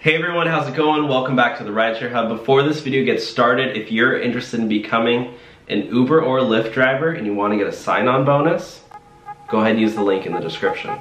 Hey everyone, how's it going? Welcome back to the Rideshare Hub. Before this video gets started, if you're interested in becoming an Uber or Lyft driver and you want to get a sign-on bonus, go ahead and use the link in the description.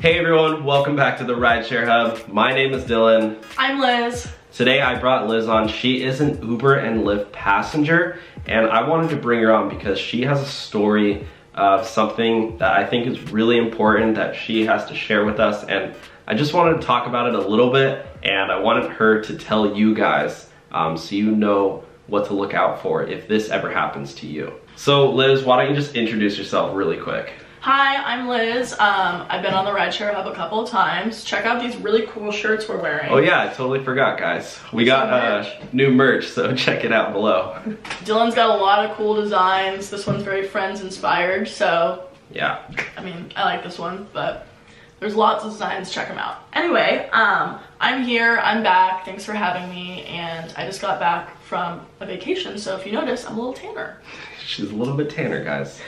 Hey everyone, welcome back to the Rideshare Hub. My name is Dylan. I'm Liz. Today I brought Liz on. She is an Uber and Lyft passenger, and I wanted to bring her on because she has a story of something that I think is really important that she has to share with us, and I just wanted to talk about it a little bit, and I wanted her to tell you guys so you know what to look out for if this ever happens to you. So Liz, why don't you just introduce yourself really quick? Hi, I'm Liz. I've been on the Rideshare Hub a couple of times. Check out these really cool shirts we're wearing. Oh yeah, I totally forgot, guys. We got new merch, so check it out below. Dylan's got a lot of cool designs. This one's very Friends inspired, so yeah. I mean, I like this one, but there's lots of designs. Check them out. Anyway, I'm here. I'm back. Thanks for having me, and I just got back from a vacation, so if you notice, I'm a little tanner. She's a little bit tanner, guys.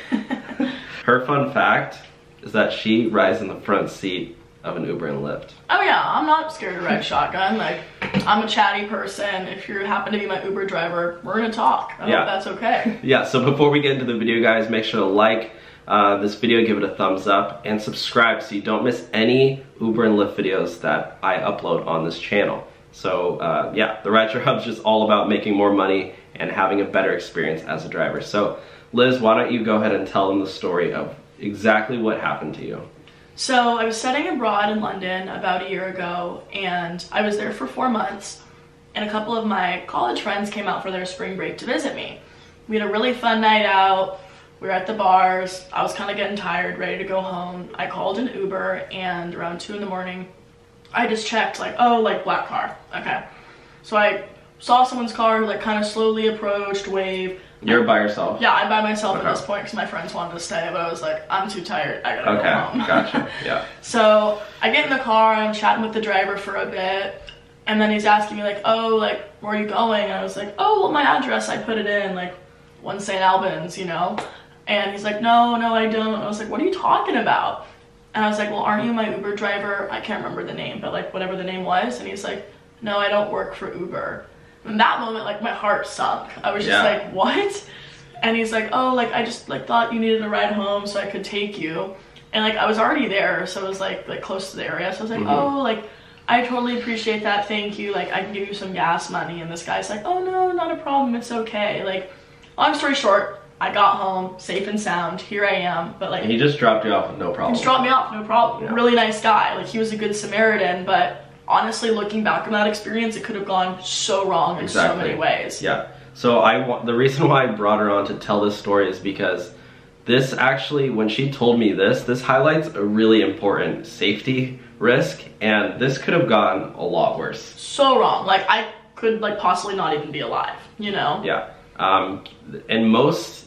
Her fun fact is that she rides in the front seat of an Uber and Lyft. Oh yeah, I'm not scared to ride shotgun. Like, I'm a chatty person. If you happen to be my Uber driver, we're gonna talk. I hope that's okay. Yeah, so before we get into the video, guys, make sure to like this video, give it a thumbs up, and subscribe so you don't miss any Uber and Lyft videos that I upload on this channel. So yeah, the Rideshare Hub is just all about making more money and having a better experience as a driver. So Liz, why don't you go ahead and tell them the story of exactly what happened to you. So I was studying abroad in London about a year ago, and I was there for 4 months, and a couple of my college friends came out for their spring break to visit me. We had a really fun night out. We were at the bars. I was kind of getting tired, ready to go home. I called an Uber, and around 2 in the morning, I just checked, like, oh, like, black car. Okay. So I saw someone's car, like, kind of slowly approached, waved. You're by yourself? Yeah, I'm by myself at this point because my friends wanted to stay, but I was like, I'm too tired, I gotta go home. Okay, gotcha, yeah. So I get in the car, I'm chatting with the driver for a bit, and then he's asking me like, oh, like, where are you going? And I was like, oh, well, my address, I put it in, like, 1 St. Albans, you know? And he's like, no, I don't. I was like, what are you talking about? And I was like, well, aren't you my Uber driver? I can't remember the name, but like, whatever the name was. And he's like, no, I don't work for Uber. In that moment, like, my heart sunk. I was just like, what? And he's like, oh, like, I just like thought you needed a ride home so I could take you. And like, I was already there, so it was like close to the area. So I was like, oh, like, I totally appreciate that, thank you. Like, I can give you some gas money. And this guy's like, oh no, not a problem, it's okay. Like, long story short, I got home safe and sound. Here I am. But like, and he just dropped you off with no problem. He just dropped me off, no problem. Yeah. Really nice guy. Like, he was a good Samaritan, but honestly, looking back on that experience, it could have gone so wrong in so many ways. Yeah. So the reason why I brought her on to tell this story is because this actually, when she told me this highlights a really important safety risk, and this could have gotten a lot worse. So wrong. Like, I could like possibly not even be alive, you know? Yeah. And most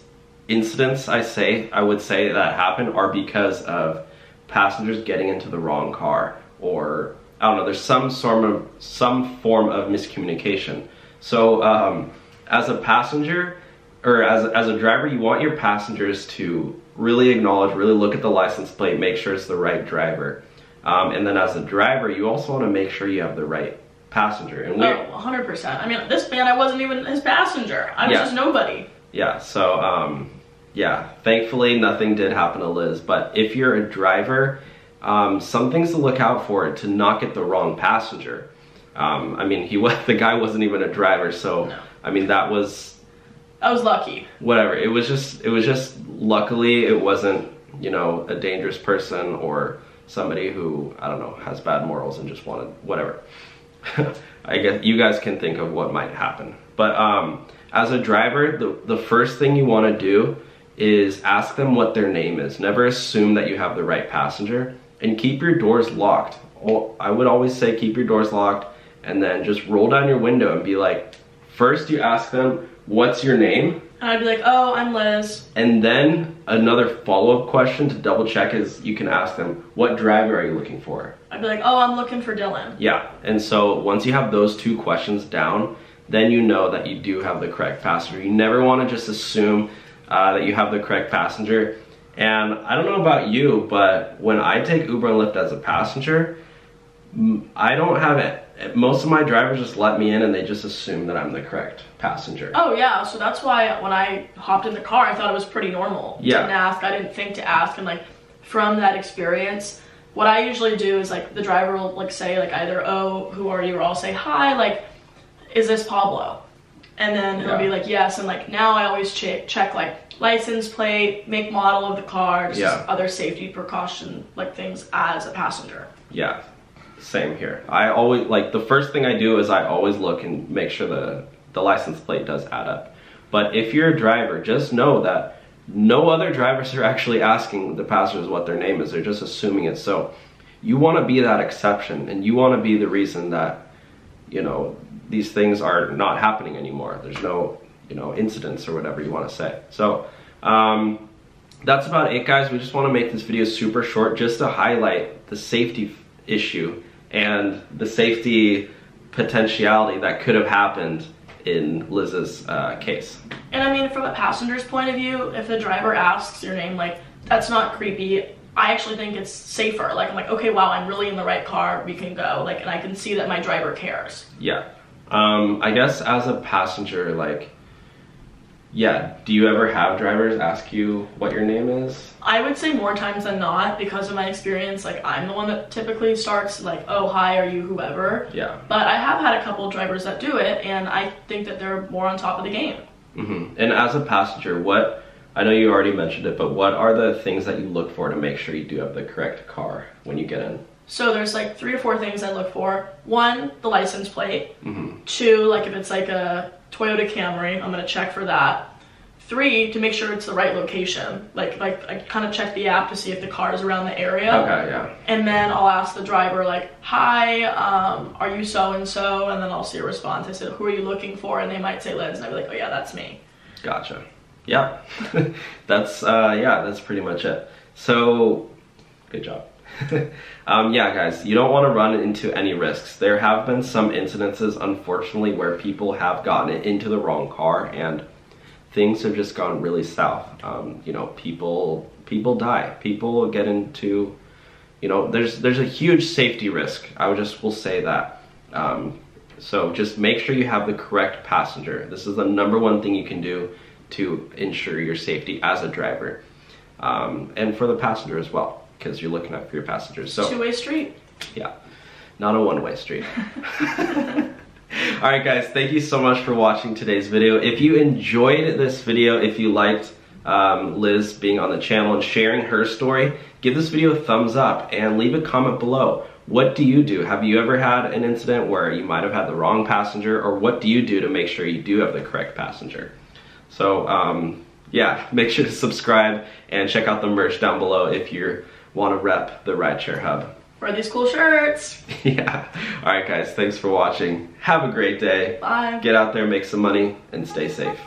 incidents I would say that happen are because of passengers getting into the wrong car, or I don't know, there's some form of miscommunication. So as a passenger, or as a driver, you want your passengers to really acknowledge, really look at the license plate, make sure it's the right driver. And then as a driver, you also want to make sure you have the right passenger. And 100%. I mean, this man, I wasn't even his passenger. I was just nobody. Yeah, so yeah, thankfully nothing did happen to Liz. But if you're a driver, some things to look out for to not get the wrong passenger. I mean, the guy wasn't even a driver, so no. I mean, I was lucky. Whatever. It was just luckily it wasn't, you know, a dangerous person or somebody who, I don't know, has bad morals and just wanted whatever. I guess you guys can think of what might happen. But as a driver, the first thing you want to do is ask them what their name is. Never assume that you have the right passenger, and keep your doors locked. I would always say keep your doors locked, and then just roll down your window and be like, first you ask them, what's your name? And I'd be like, oh, I'm Liz. And then another follow-up question to double check is you can ask them, what driver are you looking for? I'd be like, oh, I'm looking for Dylan. Yeah, and so once you have those 2 questions down, then you know that you do have the correct passenger. You never want to just assume that you have the correct passenger And I don't know about you, but when I take Uber and Lyft as a passenger, I don't have it. Most of my drivers just let me in and they just assume that I'm the correct passenger. Oh yeah, so that's why when I hopped in the car, I thought it was pretty normal. Yeah. Didn't ask, I didn't think to ask, and like from that experience, what I usually do is like the driver will like say like either, oh, who are you? Or I'll say, hi, like, is this Pablo? And then he'll be like, yes, and like now I always check like license plate, make, model of the car, just other safety precaution like things as a passenger. Yeah, same here. I always, like, the first thing I do is I always look and make sure the license plate does add up. But if you're a driver, just know that no other drivers are actually asking the passengers what their name is. They're just assuming it. So you want to be that exception, and you want to be the reason that, you know, these things are not happening anymore. There's no, you know, incidents or whatever you want to say. So that's about it, guys. We just want to make this video super short just to highlight the safety issue and the safety potentiality that could have happened in Liz's case. And I mean, from a passenger's point of view, if the driver asks your name, like, that's not creepy. I actually think it's safer. Like, I'm like, okay, wow, I'm really in the right car, we can go. Like, and I can see that my driver cares. Yeah. I guess as a passenger, like, yeah, do you ever have drivers ask you what your name is? I would say more times than not, because of my experience. Like, I'm the one that typically starts like, oh, hi, are you whoever? Yeah. But I have had a couple of drivers that do it, and I think that they're more on top of the game. And as a passenger, what, I know you already mentioned it, but what are the things that you look for to make sure you do have the correct car when you get in? So there's like 3 or 4 things I look for. 1, the license plate. 2, like if it's like a Toyota Camry, I'm gonna check for that. 3, to make sure it's the right location. Like I kind of check the app to see if the car is around the area. Okay, yeah. And then I'll ask the driver like, hi, are you so-and-so? And then I'll see a response. I said, who are you looking for? And they might say Liz, and I'd be like, oh yeah, that's me. Gotcha. Yeah. That's, yeah, that's pretty much it. So, good job. Yeah, guys, you don't want to run into any risks. There have been some incidences, unfortunately, where people have gotten into the wrong car and things have just gone really south. You know, people die. People get into, you know, there's a huge safety risk. I will say that. So just make sure you have the correct passenger. This is the #1 thing you can do to ensure your safety as a driver, and for the passenger as well, because you're looking out for your passengers. So two-way street. Yeah, not a one-way street. All right, guys, thank you so much for watching today's video. If you enjoyed this video, if you liked Liz being on the channel and sharing her story, give this video a thumbs up and leave a comment below. What do you do? Have you ever had an incident where you might have had the wrong passenger, or what do you do to make sure you do have the correct passenger? So yeah, make sure to subscribe and check out the merch down below if you want to rep the Rideshare Hub. Wear these cool shirts. Yeah. All right, guys, thanks for watching. Have a great day. Bye. Get out there, make some money, and stay safe.